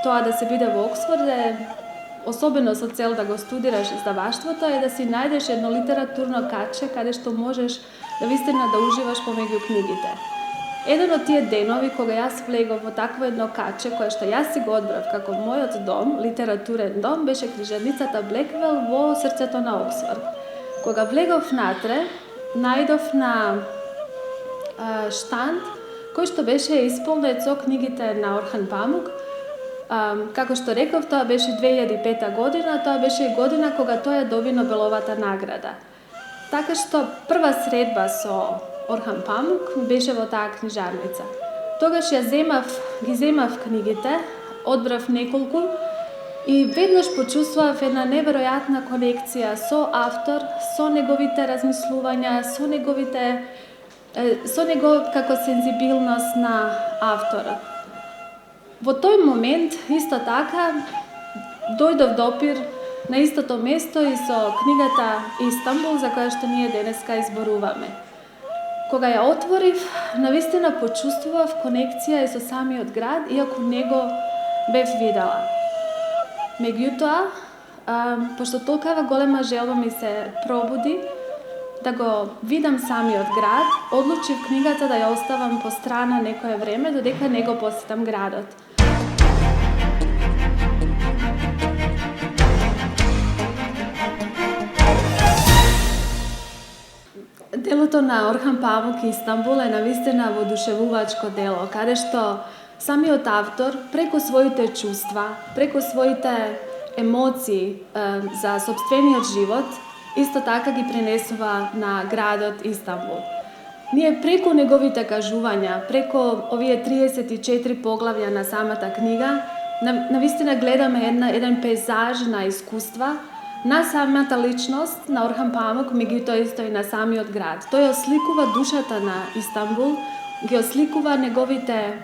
тоа да се биде во Оксфорд е особено со цел да го студираш издаваштвото е да си најдеш едно литературно каче каде што можеш да вистина да уживаш помеѓу книгите. Еден од тие денови кога јас влегов во такво едно каче кое што јас си го одбрав како мојот дом, литературен дом, беше книжарницата Блеквел во срцето на Оксфорд. Кога влегов натре, најдов на штанд кој што беше исполнет со книгите на Орхан Памук. Како што реков, тоа беше 2005 година, тоа беше и година кога тој доби Нобеловата награда. Така што прва средба со Орхан Памук беше во таа книжарница. Тогаш ги земав книгите, одбрав неколку и веднаш почувствував една неверојатна конекција со автор, со неговите размислувања, со него како сензибилност на авторот. Во тој момент, исто така, дојдов допир на истото место и со книгата Истанбул, за која што ние денеска изборуваме. Кога ја отворив, навистина почувствував конекција и со самиот град, иако него бев видела. Меѓутоа, пошто толкава голема желба ми се пробуди да го видам самиот град, одлучив книгата да ја оставам по страна некое време, додека не го посетам градот. Делото на Орхан Памук и Истанбул е навистина воодушевувачко дело, каде што самиот автор преку своите чувства, преку своите емоции за сопствениот живот, исто така ги пренесува на градот Истанбул. Ние преку неговите кажувања, преку овие 34 поглавја на самата книга, навистина гледаме еден пейзаж на искуства, на самата личност на Орхан Памук, меѓутоа исто и на самиот град. Тој осликува душата на Истанбул, ги осликува неговите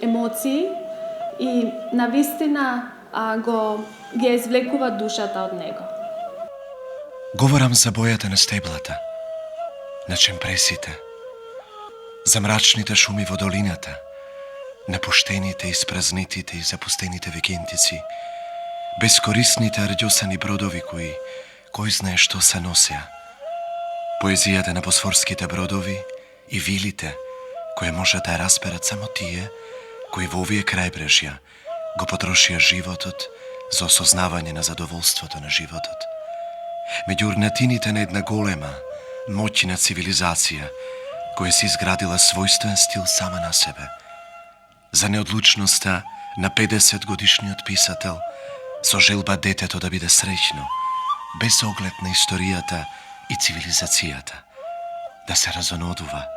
емоции и навистина ги извлекува душата од него. Говорам за бојата на стеблата, на чемпресите, за мрачните шуми во долината, напуштените, испразнетите и запустените викендици, безкорисните арѓосани бродови кој знае што се носеа. Поезијата на босфорските бродови и вилите кои може да ја разберат само тие кои во овие крајбрежја го потрошија животот за осознавање на задоволството на животот. Меѓу урнатините на една голема, моќна цивилизација која си изградила својствен стил сама на себе. За неодлучноста на 50 годишниот писател со желба детето да биде среќно, без оглед на историјата и цивилизацијата, да се разонодува.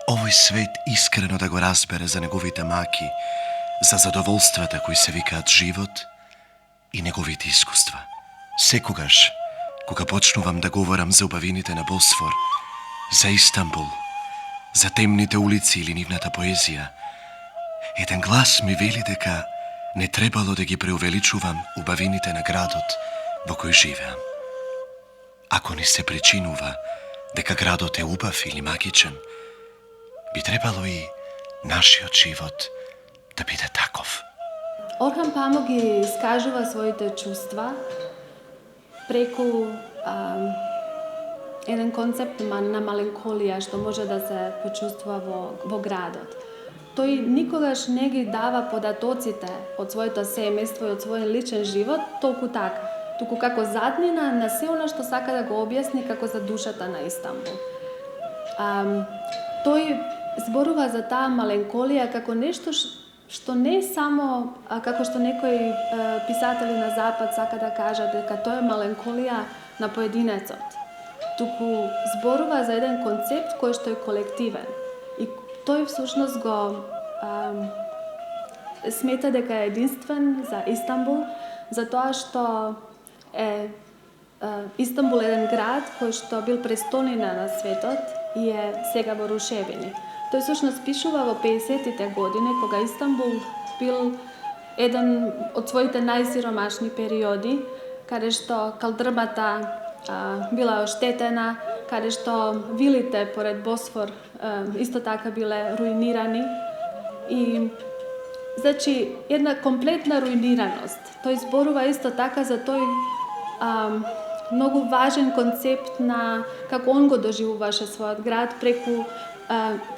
Овој свет искрено да го разбере за неговите маки, за задоволствата кои се викаат живот и неговите искуства. Секогаш, кога почнувам да говорам за убавините на Босфор, за Истанбул, за темните улици или нивната поезија, еден глас ми вели дека не требало да ги преувеличувам убавините на градот во кој живеам. Ако ни се причинува дека градот е убав или магичен, би требало и нашиот живот да биде таков. Орхан Памук ги искажува своите чувства преку еден концепт на меланхолија што може да се почувствува во градот. Тој никогаш не ги дава податоците од своето семејство и од својот личен живот толку така, туку како заднина на се она што сака да го објасни како за душата на Истанбул. Тој зборува за таа меланхолија како нешто што не е само, како што некои писатели на Запад сака да кажат дека тоа е меланхолија на поединецот, туку зборува за еден концепт кој што е колективен. И тој всушност го смета дека е единствен за Истанбул, затоа што е Истанбул еден град кој што бил престолнина на светот и е сега во рушевини. Тој всушност пишува во 50-тите години, кога Истанбул бил еден од своите најсиромашни периоди, каде што калдрмата била оштетена, каде што вилите поред Босфор исто така биле руинирани. И Значи, една комплетна руинираност. Тој зборува исто така за тој многу важен концепт на како он го доживуваше својот град преку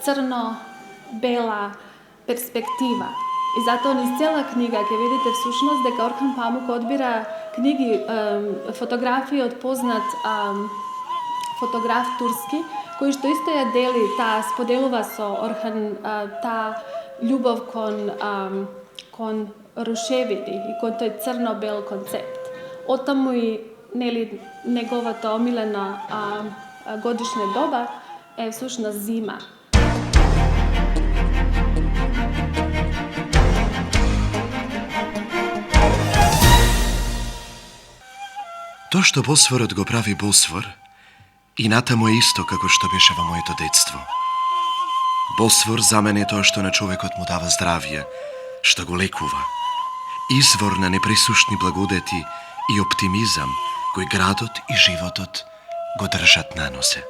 црно-бела перспектива. И затоа низ цела книга ќе видите всушност дека Орхан Памук одбира книги, фотографии од познат фотограф турски, кој што исто ја дели, споделува со Орхан таа љубов кон рушевини и кон тој црно-бел концепт. Оттаму и неговата омилена годишна доба е всушност зима. Тоа што Босворот го прави Босвор, и натаму е исто како што беше во моето детство. Босвор за мене е тоа што на човекот му дава здравје, што го лекува. Извор на непресушни благодети и оптимизам кој градот и животот го држат на носе.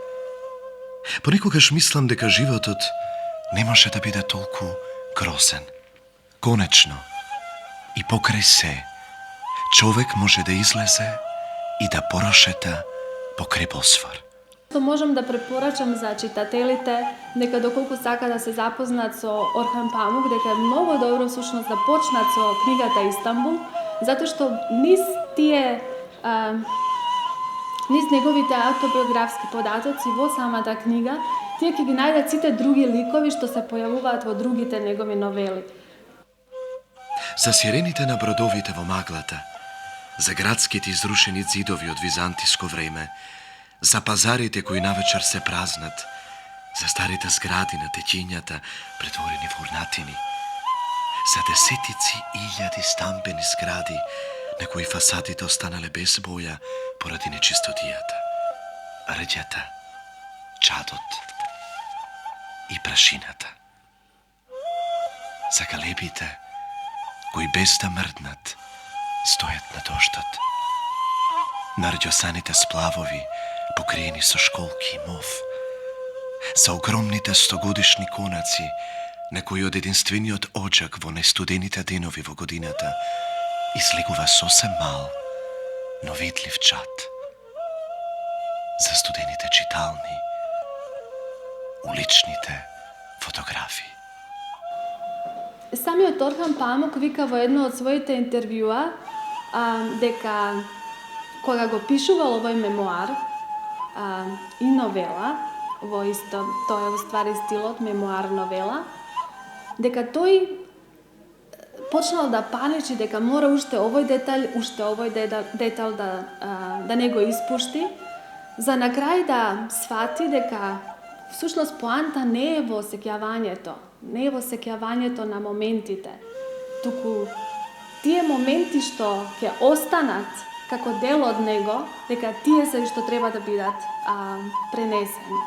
Понекогаш мислам дека животот не може да биде толку грозен. Конечно, и покрај се, човек може да излезе и да порошета покрај Босфор. Што можам да препорачам за читателите, дека доколку сака да се запознат со Орхан Памук, дека е многу добро всушност да почнат со книгата Истанбул, затоа што низ неговите автобиографски податоци во самата книга, тие ќе ги најдат сите други ликови што се појавуваат во другите негови новели. За сирените на бродовите во маглата, за градските изрушени ѕидови од византиско време, за пазарите кои навечер се празнат, за старите згради на тетињата претворени во урнатини, за десетици илјади стамбени згради на кои фасадите останале без боја поради нечистотијата, рѓата, чадот и прашината. За галебите кои без да мрднат стојат на доштот, на рѓосаните сплавови покриени со школки и мов, за огромните стогодишни конаци на кои од единствениот оџак во најстудените денови во годината излегува сосем мал, но видлив чад, за студените читални, уличните фотографии. Самиот Орхан Памук вика во едно од своите интервјуа дека кога го пишувал овој мемоар и новела, во исто, тоа е уствари стилот мемоар новела, дека тој почнал да паничи дека мора уште овој детал да не го испушти, за на крај да сфати дека всушност поанта не е во сеќавањето, не е во сеќавањето на моментите, туку тие моменти што ќе останат како дел од него, дека тие се што треба да бидат пренесени.